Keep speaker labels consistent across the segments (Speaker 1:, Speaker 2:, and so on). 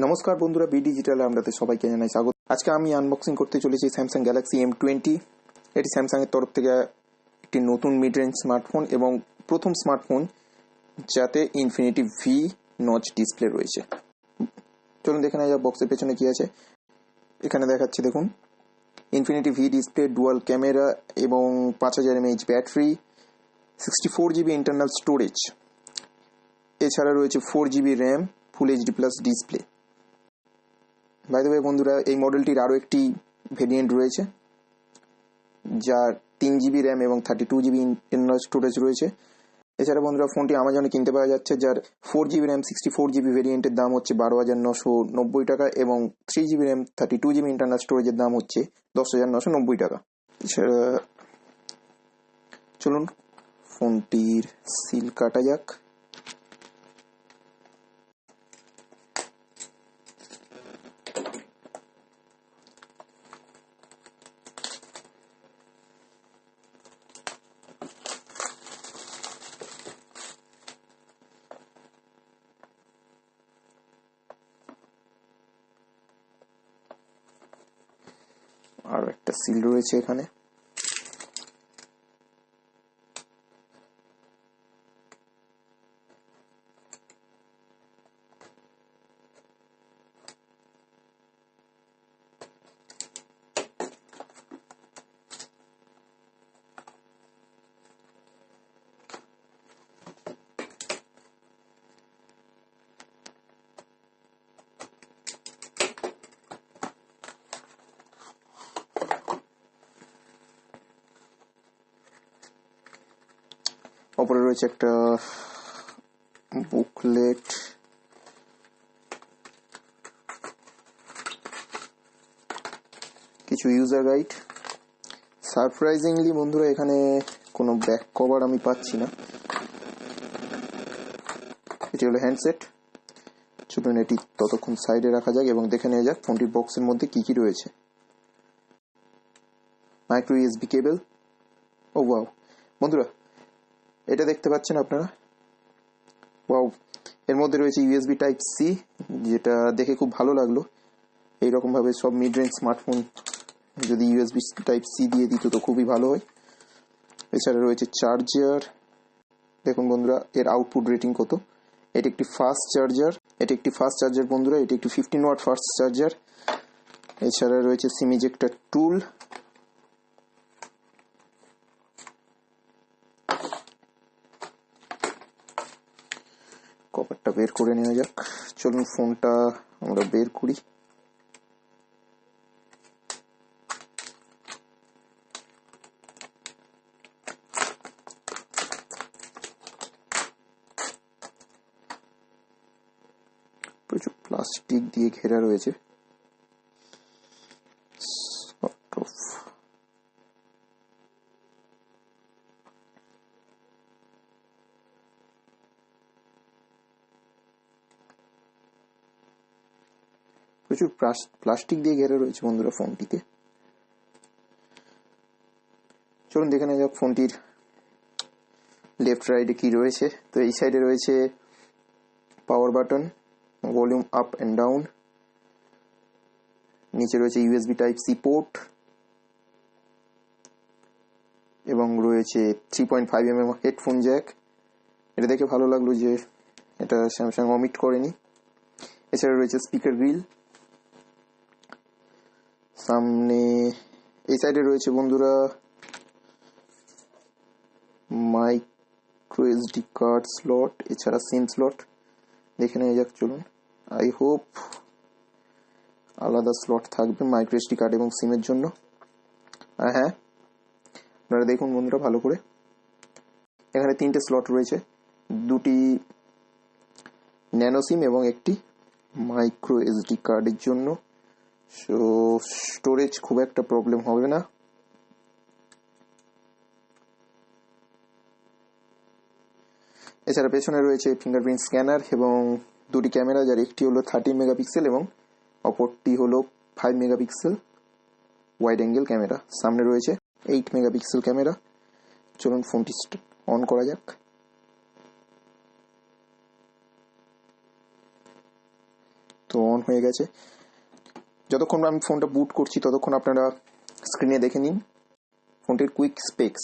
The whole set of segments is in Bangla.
Speaker 1: নমস্কার বন্ধুরা, বি ডিজিটালে আপনাদের সবাইকে জানাই স্বাগত। আজকে আমি আনবক্সিং করতে চলেছি স্যামসাং গ্যালাক্সি M20। এটি স্যামসাংয়ের তরফ থেকে একটি নতুন মিড রেঞ্জ স্মার্টফোন এবং প্রথম স্মার্টফোন যাতে ইনফিনিটি ভি নচ ডিসপ্লে রয়েছে। চলুন দেখে নেওয়া যাক বক্সের পেছনে কি আছে। এখানে দেখাচ্ছে দেখুন, infinity V display, dual camera এবং 5000 mAh battery, 64GB internal storage, এছাড়া রয়েছে 4GB RAM, full HD plus display. By the way বন্ধুরা, এই মডেলটির আরও একটি ভেরিয়েন্ট রয়েছে যার 3GB র্যাম এবং 32GB ইন্টারনাল স্টোরেজ রয়েছে। এছাড়া বন্ধুরা, ফোনটি আমাজনে কিনতে পাওয়া যাচ্ছে, যার 4GB র্যাম 64GB ভেরিয়েন্টের দাম হচ্ছে 12,990 টাকা এবং 3GB র্যাম 32GB ইন্টারনাল স্টোরেজের দাম হচ্ছে 10,990 টাকা। এছাড়া চলুন ফোনটির সিল কাটা যাক। আর একটা সিল রয়েছে এখানে। ওপরে রয়েছে একটা বুকলেট, কিছু ইউজার গাইড। সারপ্রাইজিংলি বন্ধুরা, এখানে কোনো ব্যাক কভার আমি পাচ্ছি না। এটি হলো হ্যান্ডসেট। চলুন এটি ততক্ষণ সাইডে রাখা যাক এবং দেখে নেওয়া যাক ফোনটির বক্সের মধ্যে কি কি রয়েছে। Micro USB cable. ও ওয়াও বন্ধুরা, এটা দেখতে পাচ্ছেন আপনারা? ওয়াও, এর মধ্যে রয়েছে ইউএসবি টাইপ সি, যেটা দেখে খুব ভালো লাগলো। এইরকম ভাবে সব মিড রেঞ্জ স্মার্টফোন যদি ইউএসবি টাইপ সি দিয়ে দিত তো খুবই ভালো হয়। এছাড়া রয়েছে চার্জার। দেখুন বন্ধুরা, এর আউটপুট রেটিং কত। এটি একটি ফাস্ট চার্জার বন্ধুরা, এটি একটি 15 ওয়াট ফাস্ট চার্জার। এছাড়া রয়েছে সিম ইজেক্টর টুল। কভারটা বের করে নেওয়া যাক। চলুন ফোনটা আমরা বের করি। প্রচুর প্লাস্টিক দিয়ে ঘেরা রয়েছে। প্রচুর প্লাস্টিক দিয়ে ঘেরা রয়েছে বন্ধুরা ফোনটিতে। চলুন দেখে নেওয়া যাক ফোনটির লেফট রাইটে কি রয়েছে। তো এই সাইডে রয়েছে power button, volume up and down. নিচে রয়েছে ইউএসবি টাইপ সি পোর্ট এবং রয়েছে 3.5mm হেডফোন জ্যাক। এটা দেখে ভালো লাগলো যে এটা স্যামসাং অমিট করেনি। এছাড়া রয়েছে স্পিকার গ্রিল। সামনে এই সাইডে রয়েছে বন্ধুরা মাইক্রো এসডি কার্ড স্লট, এছাড়া সিম স্লট। দেখে নেওয়া যাক চলুন। আই হোপ আলাদা স্লট থাকবে মাইক্রো এসডি কার্ড এবং সিমের জন্য। আর হ্যাঁ, আপনারা দেখুন বন্ধুরা ভালো করে, এখানে 3টে স্লট রয়েছে, 2টি ন্যানো সিম এবং একটি মাইক্রো এসডি কার্ডের জন্য। সো স্টোরেজ খুব একটা প্রবলেম হবে না। এছাড়া পেছনে রয়েছে ফিঙ্গারপ্রিন্ট স্ক্যানার এবং 2টি ক্যামেরা, যার একটি হলো 13 মেগাপিক্সেল এবং অপরটি হলো 5 মেগাপিক্সেল ওয়াইড অ্যাঙ্গেল ক্যামেরা। সামনে রয়েছে 8 মেগাপিক্সেল ক্যামেরা। চলুন ফোনটি অন করা যাক। তো অন হয়ে গেছে। যতক্ষণ আমি ফোনটা বুট করছি ততক্ষণ আপনারা স্ক্রিনে দেখে নিন ফোনটির কুইক স্পেক্স।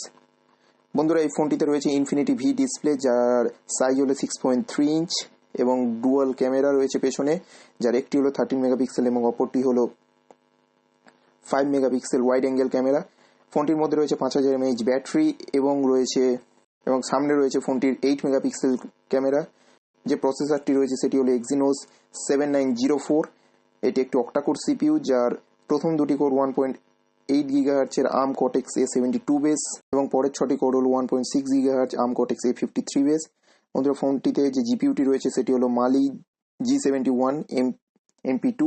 Speaker 1: বন্ধুরা, এই ফোনটিতে রয়েছে ইনফিনিটি ভি ডিসপ্লে, যার সাইজ হলো 6.3 ইঞ্চ এবং ডুয়াল ক্যামেরা রয়েছে পেছনে, যার একটি হলো 13 মেগাপিক্সেল এবং অপরটি হলো 5 মেগাপিক্সেল ওয়াইড অ্যাঙ্গেল ক্যামেরা। ফোনটির মধ্যে রয়েছে 5000 mAh ব্যাটারি এবং সামনে রয়েছে ফোনটির 8 মেগাপিক্সেল ক্যামেরা। যে প্রসেসরটি রয়েছে সেটি হলো এক্সিনোস 7904। এটি একটি অক্টাকোর সিপিইউ, যার প্রথম দুটি কোর 1.8 GHz এর আর্ম কর্টেক্স A72 বেস এবং পরের 6টি কোর হলো 1.6 GHz arm cortex A53 base. বন্ধুরা, ফোনটিতে যে জিপিইউটি রয়েছে সেটি হলো মালি G71 MP2।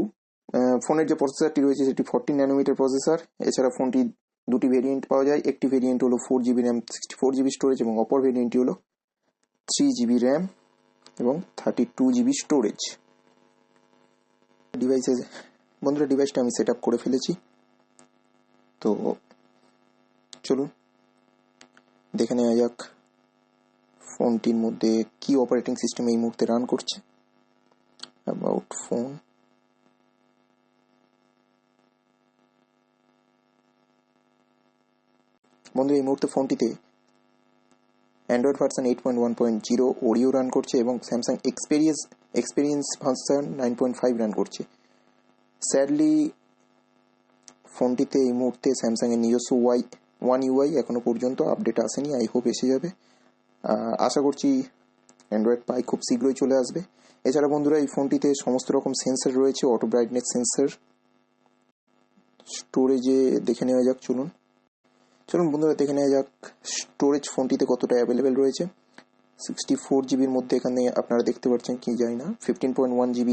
Speaker 1: ফোনের যে প্রসেসরটি রয়েছে সেটি 14 ন্যানোমিটার প্রসেসর। এছাড়া ফোনটি দুটি ভেরিয়েন্ট পাওয়া যায়। একটি ভেরিয়েন্ট হলো 4GB র্যাম 64GB স্টোরেজ এবং অপর ভেরিয়েন্টটি হলো 3GB র্যাম এবং 32GB স্টোরেজ। বন্ধুরা, ডিভাইসটা আমি সেট আপ করে ফেলেছি। তো চলুন দেখে নেওয়া যাক ফোনটির মধ্যে কি অপারেটিং সিস্টেম এই মুহূর্তে রান করছে। অ্যাবাউট ফোন, বন্ধু এই মুহূর্তে ফোনটিতে অ্যান্ড্রয়েড ভার্সন 8.1.0 ওরিও রান করছে এবং স্যামসাং এক্সপিরিয়েন্স ভার্সন 9.5 রান করছে। স্যাডলি ফোনটিতে এই মুহূর্তে স্যামসাংয়ের নিজস্ব ওয়ান ইউআই এখনো পর্যন্ত আপডেট আসেনি। আই হোপ এসে যাবে। আশা করছি অ্যান্ড্রয়েড পাই খুব শীঘ্রই চলে আসবে। এছাড়া বন্ধুরা, এই ফোনটিতে সমস্ত রকম সেন্সর রয়েছে, অটো ব্রাইটনেস সেন্সর। স্টোরেজে দেখে নেওয়া যাক। চলুন বন্ধুরা দেখে নেওয়া যাক স্টোরেজ ফোনটিতে কতটা অ্যাভেলেবেল রয়েছে। 64GBর মধ্যে এখানে আপনারা দেখতে পাচ্ছেন কি জানি না 15.1GB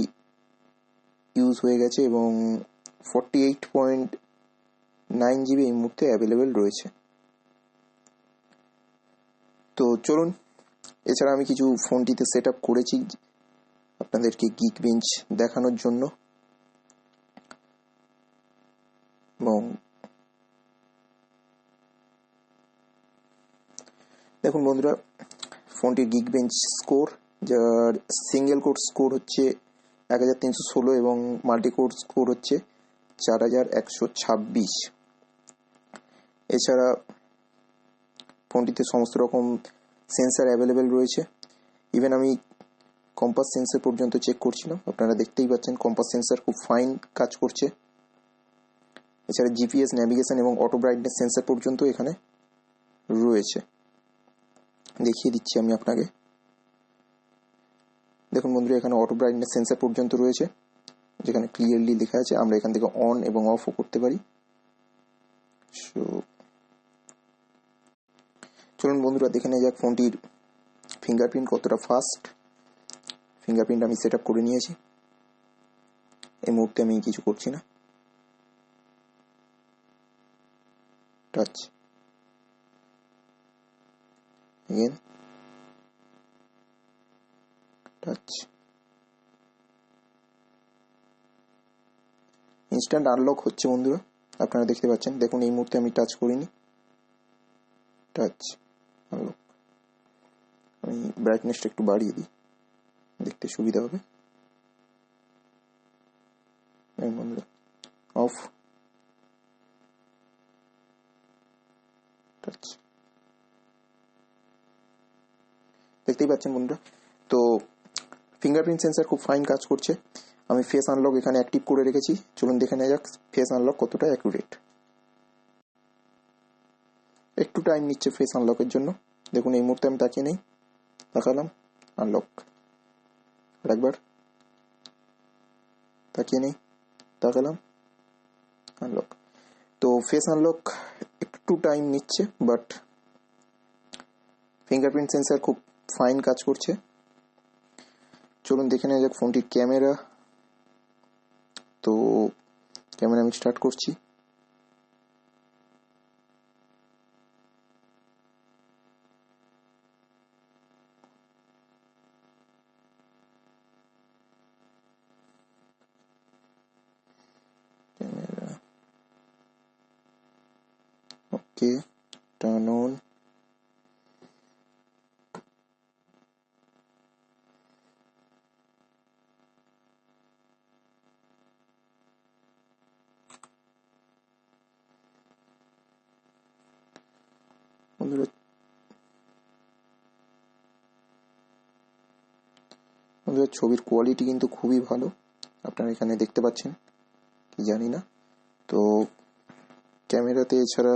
Speaker 1: ইউজ হয়ে গেছে এবং 48.9GB এই মুহূর্তে অ্যাভেলেবেল রয়েছে। তো চলুন, এছাড়া আমি কিছু ফোনটিতে সেট আপ করেছি আপনাদেরকে গিক বেঞ্চ দেখানোর জন্য। এবং দেখুন বন্ধুরা, ফোনটির গিক বেঞ্চ স্কোর, যার সিঙ্গেল কোর স্কোর হচ্ছে 1316 এবং মাল্টি কোর স্কোর হচ্ছে 4126। এছাড়া ফোনটিতে সমস্ত রকম সেন্সার অ্যাভেলেবেল রয়েছে। ইভেন আমি কম্পাস সেন্সার পর্যন্ত চেক করছিলাম, আপনারা দেখতেই পাচ্ছেন কম্পাস সেন্সার খুব ফাইন কাজ করছে। এছাড়া জিপিএস, ন্যাভিগেশন এবং অটো ব্রাইটনেস সেন্সার পর্যন্ত এখানে রয়েছে। দেখিয়ে দিচ্ছি আমি আপনাকে। দেখুন বন্ধুরা, এখানে অটো ব্রাইটনেস সেন্সার পর্যন্ত রয়েছে, যেখানে ক্লিয়ারলি লেখা আছে। আমরা এখান থেকে অন এবং অফও করতে পারি। চলুন বন্ধুরা দেখে নেওয়া যাক ফোনটির ফিঙ্গারপ্রিন্ট কতটা ফাস্ট। ফিঙ্গারপ্রিন্ট আমি সেট আপ করে নিয়েছি। এই মুহূর্তে আমি কিছু করছি না। Touch again, touch. Instant unlock হচ্ছে বন্ধুরা, আপনারা দেখতে পাচ্ছেন। দেখুন এই মুহূর্তে আমি টাচ করিনি। Touch unlock. আমি ব্রাইটনেসটা একটু বাড়িয়ে দিই, দেখতে সুবিধা হবে। বন্ধুরা অফ, টাচ। দেখতেই পাচ্ছেন বন্ধুরা। তো ফিঙ্গারপ্রিন্ট সেন্সার খুব ফাইন কাজ করছে। আমি ফেস আনলক এখানে অ্যাক্টিভ করে রেখেছি। চলুন দেখে নেওয়া যাক ফেস আনলক কতটা অ্যাকুরেট। একটু টাইম নিচ্ছে ফেস আনলকের জন্য। দেখুন এই মুহূর্তে আমি তাকিয়ে নেই, তাকালাম, আনলক। আরেকবার তাকিয়ে নেই, তাকালাম, আনলক। তো ফেস আনলক একটু টাইম নিচ্ছে, বাট ফিঙ্গারপ্রিন্ট সেন্সার খুব ফাইন কাজ করছে। চলুন দেখে নেওয়া যাক ফোনটির ক্যামেরা। তো ক্যামেরা আমি স্টার্ট করছি। Camera okay, turn on. বন্ধুরা ছবির কোয়ালিটি কিন্তু খুবই ভালো, আপনারা এখানে দেখতে পাচ্ছেন কি জানি না। তো ক্যামেরাতে এছাড়া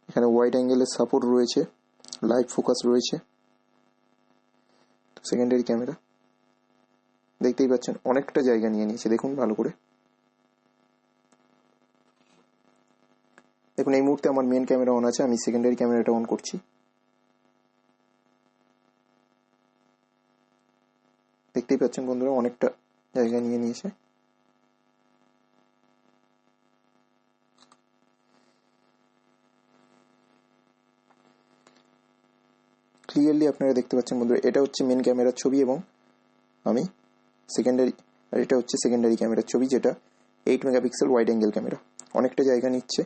Speaker 1: এখানে ওয়াইড অ্যাঙ্গেলের সাপোর্ট রয়েছে, লাইভ ফোকাস রয়েছে। তো সেকেন্ডারি ক্যামেরা দেখতেই পাচ্ছেন অনেকটা জায়গা নিয়ে নিয়েছে, দেখুন ভালো করে। দেখুন এই মুহূর্তে আমার মেন ক্যামেরা অন আছে, আমি সেকেন্ডারি ক্যামেরাটা অন করছি। দেখতেই পাচ্ছেন বন্ধুরা অনেকটা জায়গা নিয়ে নিয়েছে। ক্লিয়ারলি আপনারা দেখতে পাচ্ছেন বন্ধুরা, এটা হচ্ছে মেন ক্যামেরার ছবি এবং আমি সেকেন্ডারি, আর এটা হচ্ছে সেকেন্ডারি ক্যামেরার ছবি, যেটা 8 মেগাপিক্সেল ওয়াইড অ্যাঙ্গেল ক্যামেরা, অনেকটা জায়গা নিচ্ছে।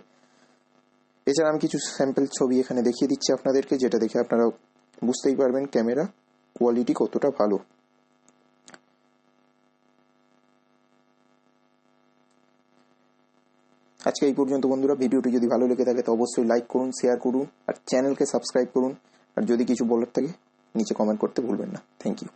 Speaker 1: এছাড়া আমি কিছু স্যাম্পল ছবি এখানে দেখিয়ে দিচ্ছি আপনাদেরকে, যেটা দেখে আপনারা বুঝতেই পারবেন ক্যামেরা কোয়ালিটি কতটা ভালো। আজকে এই পর্যন্ত বন্ধুরা। ভিডিওটি যদি ভালো লেগে থাকে তো অবশ্যই লাইক করুন, শেয়ার করুন আর চ্যানেলকে সাবস্ক্রাইব করুন। আর যদি কিছু বলার থাকে নিচে কমেন্ট করতে ভুলবেন না। Thank you.